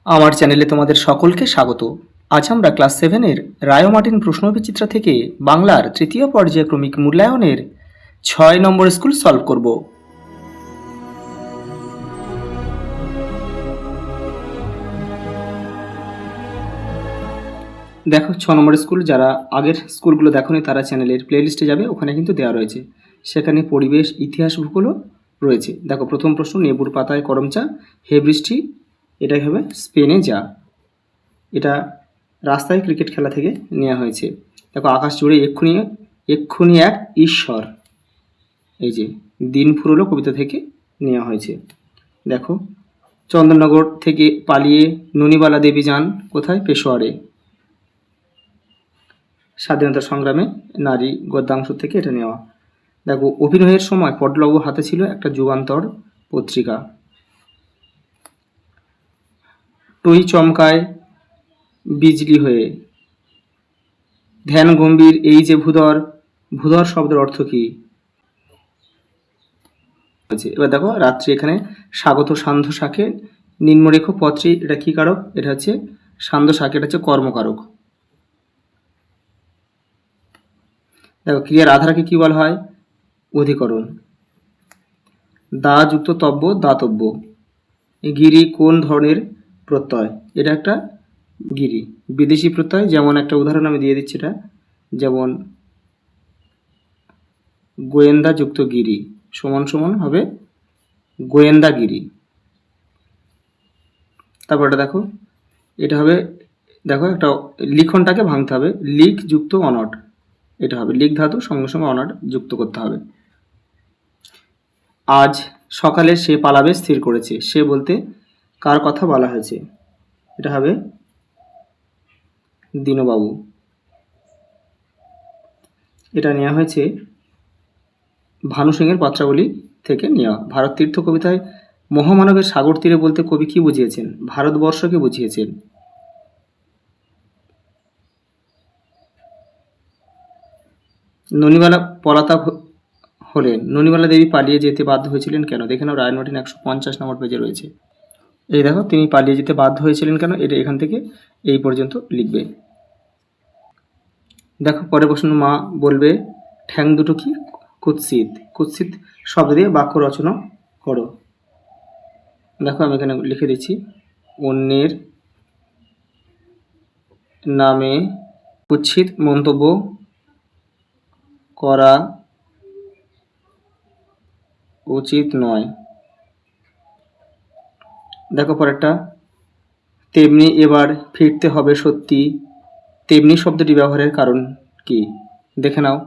আমার চ্যানেলে তোমাদের সকলকে স্বাগত। আজ আমরা ক্লাস 7-এর রায় ও মার্টিন প্রশ্নবিচিত্রা থেকে বাংলার তৃতীয় পর্যায়ক্রমিক মূল্যায়নের 6 নম্বর স্কুল সলভ করব। দেখো 6 নম্বর স্কুল, যারা আগের স্কুলগুলো দেখোনি তারা চ্যানেলের প্লেলিস্টে যাবে, ওখানে কিন্তু দেওয়া রয়েছে। সেখানে পরিবেশ, ইতিহাস, ভূগোলও রয়েছে। দেখো প্রথম প্রশ্ন, নেবুর পাতায় করম চা, হে বৃষ্টি, এটাই হবে স্পেনে যা। এটা রাস্তায় ক্রিকেট খেলা থেকে নেওয়া হয়েছে। দেখো আকাশ জুড়ে এক্ষুনি এক্ষুনি এক ঈশ্বর, এই যে দিন ফুরলো কবিতা থেকে নেওয়া হয়েছে। দেখো চন্দননগর থেকে পালিয়ে ননিবালা দেবী যান কোথায়? পেশোয়ারে। স্বাধীনতা সংগ্রামে নারী গদ্যাংশ থেকে এটা নেওয়া। দেখো অভিনয়ের সময় পটলবাবু হাতে ছিল একটা যুগান্তর পত্রিকা। টই চমকায় বিজলি হয়ে, ধ্যান গম্ভীর এই যে ভূধর, ভূধর শব্দের অর্থ কি? এবার দেখো রাত্রি, এখানে স্বাগত সান্ধ্য শাকে নিম্নরেখ পত্রী, এটা কি কারক? এটা হচ্ছে সান্ধ্য শাকে, এটা হচ্ছে কর্মকারক। দেখো ক্রিয়ার আধারকে কি বলা হয়? অধিকরণ। দা যুক্ত তব্য, দাতব্য। গিরি কোন ধরনের প্রত্যয়? এটা একটা গিরি, বিদেশি প্রত্যয়। যেমন একটা উদাহরণ আমি দিয়ে দিচ্ছি, এটা যেমন গোয়েন্দা যুক্ত গিরি সমান সমান হবে গোয়েন্দাগিরি। তারপর এটা দেখো, এটা হবে, দেখো একটা লিখনটাকে ভাঙতে হবে, লিখ যুক্ত অনট, এটা হবে লিখ ধাতু সঙ্গে সঙ্গে অনট যুক্ত করতে হবে। আজ সকালে সে পালাবে স্থির করেছে, সে বলতে কার কথা বলা হয়েছে? এটা হবে দীনবাবু। এটা নেওয়া হয়েছে ভানু সিংয়ের পত্রাবলী থেকে নেওয়া। ভারত তীর্থ কবিতায় মহামানবের সাগর তীরে বলতে কবি কি বুঝিয়েছেন? ভারতবর্ষকে বুঝিয়েছেন। ননিবালা পলাতক হলেন, ননিবালা দেবী পালিয়ে যেতে বাধ্য হয়েছিলেন কেন? দেখে নাও, রায় মার্টিন 150 নম্বর পেজে রয়েছে। এই দেখো তিনি পালিয়ে যেতে বাধ্য হয়েছিলেন কেন, এটা এখান থেকে এই পর্যন্ত লিখবে। দেখো পরে প্রশ্ন, মা বলবে ঠ্যাং দুটো কি? কুৎসিত। কুৎসিত শব্দ দিয়ে বাক্য রচনা করো। দেখো আমি এখানে লিখে দিচ্ছি, অন্যের নামে কুৎসিত মন্তব্য করা উচিত নয়। দেখো পরেরটা, তেমনি এবার ফিরতে হবে সত্যি, তেমনি শব্দটি ব্যবহারের কারণ কি? দেখে নাও।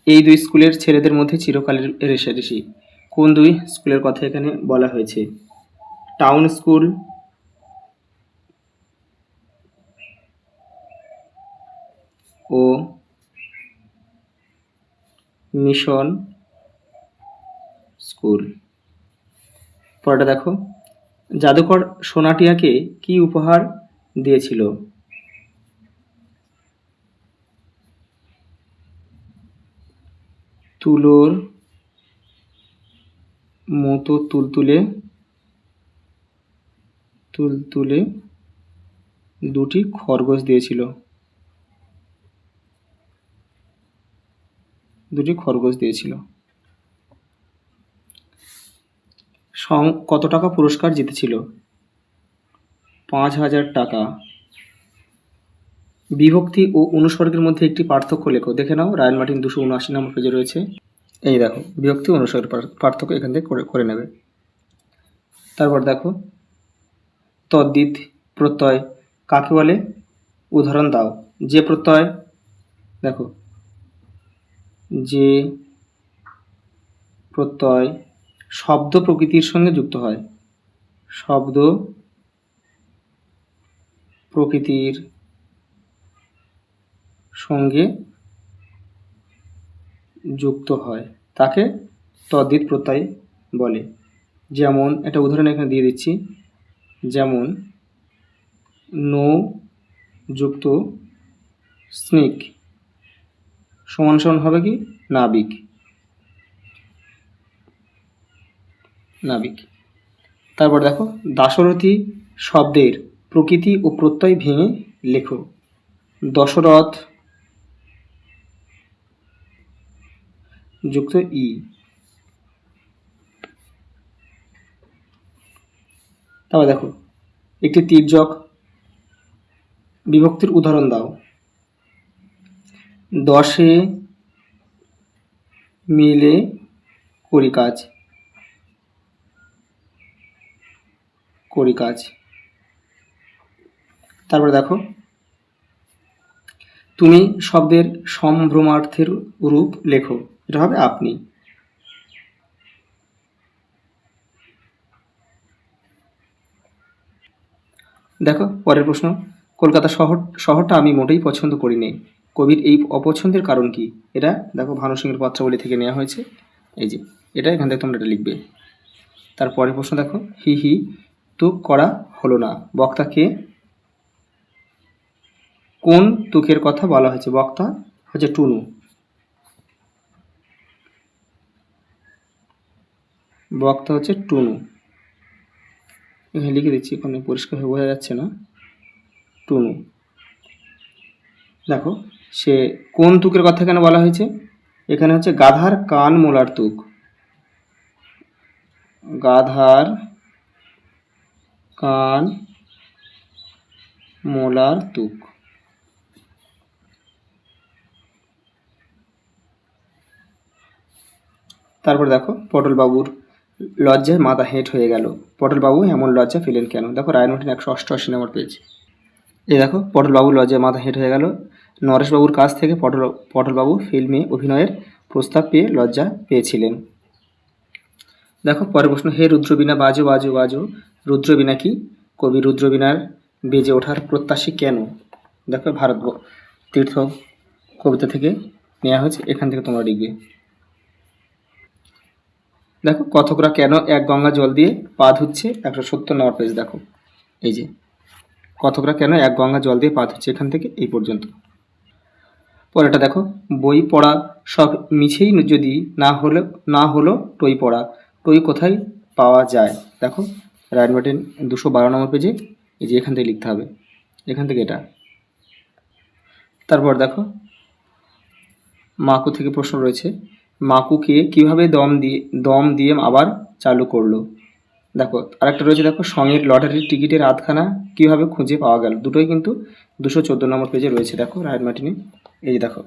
এই দুই স্কুলের ছেলেদের মধ্যে চিরকালের রেষারেষি, কোন দুই স্কুলের কথা এখানে বলা হয়েছে? টাউন স্কুল ও মিশন স্কুল। পরেরটা দেখো, জাদুকর সোনাটিয়াকে কি উপহার দিয়েছিল? তুলোর মতো তুলতুলে তুলতুলে দুটি খরগোশ দিয়েছিল। দুটি খরগোশ দিয়েছিল। কত টাকা পুরস্কার জিতেছিল? 5,000 টাকা। বিভক্তি ও অনুসর্গের মধ্যে একটি পার্থক্য লেখো। দেখে নাও, রায়ান মার্টিন 279 নম্বর পেজে রয়েছে। এই দেখো বিভক্তি অনুসর্গের পার্থক্য এখান থেকে করে নেবে। তারপর দেখো, তদ্ধিত প্রত্যয় কাকে বলে? উদাহরণ দাও। যে প্রত্যয়, দেখো যে প্রত্যয় শব্দ প্রকৃতির সঙ্গে যুক্ত হয়, শব্দ প্রকৃতির সঙ্গে যুক্ত হয় তাকে তদ্ধিত প্রত্যয় বলে। যেমন একটা উদাহরণ এখানে দিয়ে দিচ্ছি, যেমন নৌ যুক্ত স্নিক সমান সমান হবে কি? নাবিক। নাবিক। তারপর দেখো দাশরথী শব্দের প্রকৃতি ও প্রত্যয় ভেঙে লেখো। দশরথ যুক্ত ই। তারপর দেখো একটি তির্যক বিভক্তির উদাহরণ দাও। দশে মিলে করি কাজ। করি কাজ। তারপরে দেখো তুমি শব্দের সম্ভ্রমার্থের রূপ লেখো। এটা হবে আপনি। দেখো পরের প্রশ্ন, কলকাতা শহরটা আমি মোটেই পছন্দ করি নি। কবির এই অপছন্দের কারণ কি? এটা দেখো ভানু সিংহের পত্রাবলী থেকে নেওয়া হয়েছে। এই যে এটা এখান থেকে তোমরা এটা লিখবে। তারপরের প্রশ্ন দেখো, হি হি তুক করা হলো না, বক্তা কে? কোন তুকের কথা বলা হয়েছে? বক্তা হচ্ছে টুনু। বক্তা হচ্ছে টুনু। এখানে লিখে দিচ্ছি, এখানে পরিষ্কার হয়ে বোঝা যাচ্ছে না। টুনু। দেখো সে কোন তুকের কথা কেন বলা হয়েছে? এখানে হচ্ছে গাধার কান মোলার তুক। গাধার কান মোলার তুক। তারপর দেখো পটলবাবুর লজ্জায় মাথা হেঁট হয়ে গেল। পটলবাবু এমন লজ্জা পেলেন কেন? দেখো রায়নটিন 188 নম্বর পেজ। এই দেখো পটলবাবুর লজ্জায় মাথা হেঁট হয়ে গেল। নরেশবাবুর কাছ থেকে পটলবাবু ফিল্মে অভিনয়ের প্রস্তাব পেয়ে লজ্জা পেয়েছিলেন। দেখো পরের প্রশ্ন, হে রুদ্রবীণা বাজো বাজো বাজো। রুদ্রবীণা কি? কবি রুদ্রবীণার বেজে ওঠার প্রত্যাশী কেন? দেখো ভারত তীর্থ কবিতা থেকে নেওয়া হয়েছে, এখান থেকে তোমরা লিখবে। দেখো কথকরা কেন এক গঙ্গা জল দিয়ে পা ধুচ্ছে? 170 নম্বর পেজ। দেখো এই যে কথকরা কেন এক গঙ্গা জল দিয়ে পা ধুচ্ছে, এখান থেকে এই পর্যন্ত। পরেরটা দেখো, বই পড়া সব মিছেই যদি না হলো টই পড়া। টই কোথায় পাওয়া যায়? দেখো রাইটমার্টিন 212 নম্বর পেজে, এই যে এখান থেকে লিখতে হবে, এখান থেকে এটা। তারপর দেখো মাকু থেকে প্রশ্ন রয়েছে, মাকুকে কিভাবে দম দিয়ে আবার চালু করলো? দেখো আরেকটা রয়েছে, দেখো সঙ্গের লটারির টিকিটের আধখানা কিভাবে খুঁজে পাওয়া গেল? দুটোই কিন্তু 214 নম্বর পেজে রয়েছে। দেখো রাইট মার্টিনে, এই যে দেখো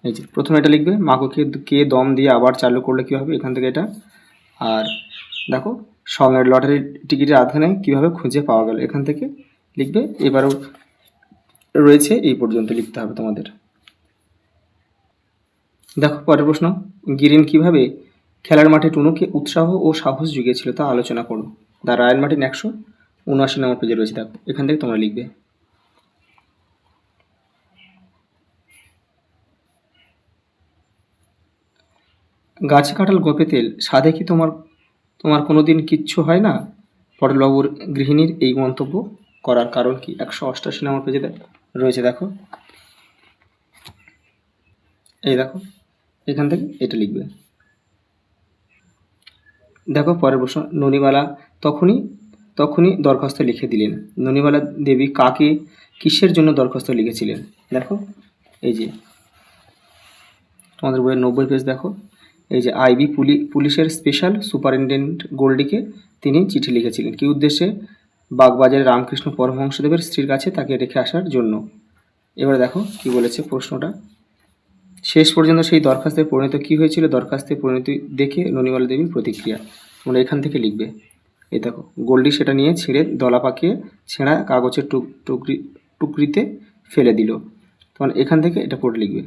এই যে প্রথমে এটা লিখবে, মাকুকে কে দম দিয়ে আবার চালু করলে কীভাবে, এখান থেকে এটা। আর দেখো সঙ্গের লটারির টিকিটের আধখানে কিভাবে খুঁজে পাওয়া গেল, এখান থেকে লিখবে। এবারেও রয়েছে এই পর্যন্ত লিখতে হবে তোমাদের। দেখো পরের প্রশ্ন, গিরিন কিভাবে খেলার মাঠে টুনুকে উৎসাহ ও সাহস জুগিয়েছিল তা আলোচনা করো। দ্য রয়্যাল মার্টিন 179 নম্বর পেজে রয়েছে। দেখো এখান থেকে তোমরা লিখবে। গাছে কাঁঠাল গোপে তেল, সাধে কি তোমার কোনোদিন কিচ্ছু হয় না? পটলবাবুর গৃহিণীর এই মন্তব্য করার কারণ কি? 188 নম্বর পেজে রয়েছে। দেখো এই দেখো এখান থেকে এটা লিখবে। দেখো পরের প্রশ্ন, ননিবালা তখনই দরখাস্ত লিখে দিলেন। ননিবালা দেবী কাকে কিসের জন্য দরখাস্ত লিখেছিলেন? দেখো এই যে তোমাদের বইয়ের 90 পেজ। দেখো এই যে আইবি পুলিশের স্পেশাল সুপারিনটেন্ডেন্ট গোল্ডিকে তিনি চিঠি লিখেছিলেন কি উদ্দেশ্যে? বাগবাজারে রামকৃষ্ণ পরমহংসদেবের স্ত্রীর কাছে তাকে রেখে আসার জন্য। এবারে দেখো কি বলেছে প্রশ্নটা, শেষ পর্যন্ত সেই দরখাস্তের পরিণত কি হয়েছিল? দরখাস্তের পরিণতি দেখে ননিবালা দেবীর প্রতিক্রিয়া তোমরা এখান থেকে লিখবে। এই দেখো গোল্ডি সেটা নিয়ে ছিঁড়ে দলা পাকিয়ে ছেঁড়া কাগজের টুকরিতে ফেলে দিল। তোমার এখান থেকে এটা পড়ে লিখবে।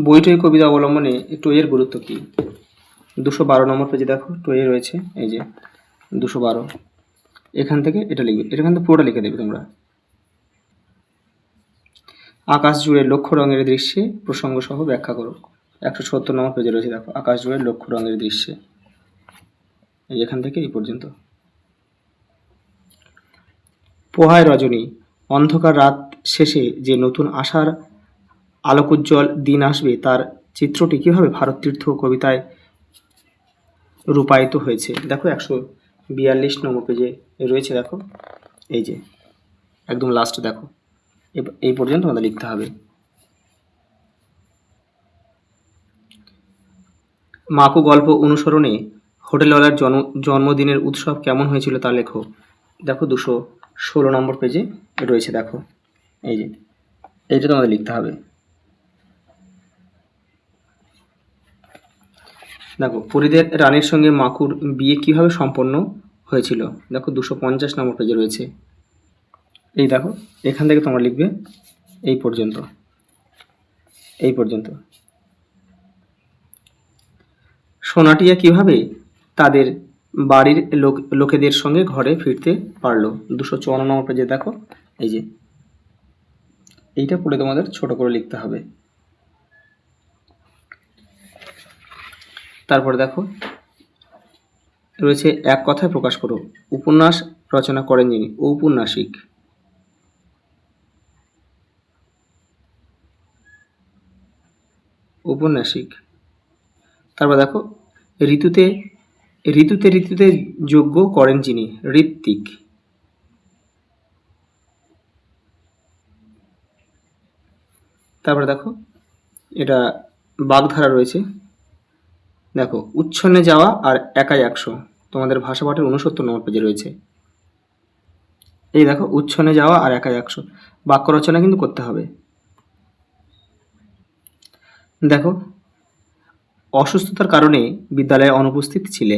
বইটই কবিতা অবলম্বনে টইয়ের গুরুত্ব কী? 212 নম্বর পেজে দেখো টয়ে রয়েছে, এই যে 212, এখান থেকে এটা লিখবে। এখান থেকে পুরোটা লিখে দেবে তোমরা। আকাশ জুড়ে লক্ষ রঙের দৃশ্যে প্রসঙ্গ সহ ব্যাখ্যা করো। 170 নম্বর পেজে রয়েছে। দেখো আকাশ জুড়ে লক্ষ রঙের দৃশ্যে, এই এখান থেকে এই পর্যন্ত। পোহায় রজনী, অন্ধকার রাত শেষে যে নতুন আশার আলোকোজ্জ্বল দিন আসবে তার চিত্রটি কীভাবে ভারত তীর্থ কবিতায় রূপায়িত হয়েছে? দেখো 142 নম্বর পেজে রয়েছে। দেখো এই যে একদম লাস্টে দেখো, এই পর্যন্ত আমাদের লিখতে হবে। মাকু গল্প অনুসরণে হোটেলওয়ালার জন্মদিনের উৎসব কেমন হয়েছিল তা লেখো। দেখো 216 নম্বর পেজে রয়েছে। দেখো এই যে এইটা তোমাদের লিখতে হবে। দেখো পরিদের রানীর সঙ্গে মাকুর বিয়ে কিভাবে সম্পন্ন হয়েছিল? দেখো 250 নম্বর পেজে রয়েছে। এই দেখো এখান থেকে তোমরা লিখবে এই পর্যন্ত, এই পর্যন্ত। সোনাটিয়া কিভাবে তাদের বাড়ির লোকেদের সঙ্গে ঘরে ফিরতে পারলো? 254 নম্বর পেজে দেখো এই যে এইটা পড়ে তোমাদের ছোট করে লিখতে হবে। তারপরে দেখো রয়েছে এক কথায় প্রকাশ করো। উপন্যাস রচনা করেন যিনি? ঔপন্যাসিক। ঔপন্যাসিক। তারপর দেখো ঋতুতে ঋতুতে ঋতুতে যজ্ঞ করেন যিনি? ঋত্বিক। তারপরে দেখো এটা বাগধারা রয়েছে। দেখো উচ্ছন্নে যাওয়া আর একাই 100 তোমাদের ভাষা পাঠের 69 নম্বর পেজে রয়েছে। এই দেখো উচ্ছন্নে যাওয়া আর একাই 100 বাক্য রচনা কিন্তু করতে হবে। দেখো অসুস্থতার কারণে বিদ্যালয়ে অনুপস্থিত ছিলে,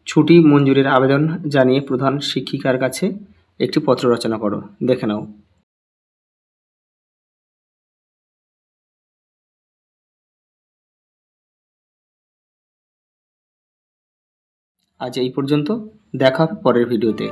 ছুটি মঞ্জুরের আবেদন জানিয়ে প্রধান শিক্ষিকার কাছে একটি পত্র রচনা করো। দেখে নাও। আজ এই পর্যন্ত, দেখা হবে পরের ভিডিওতে।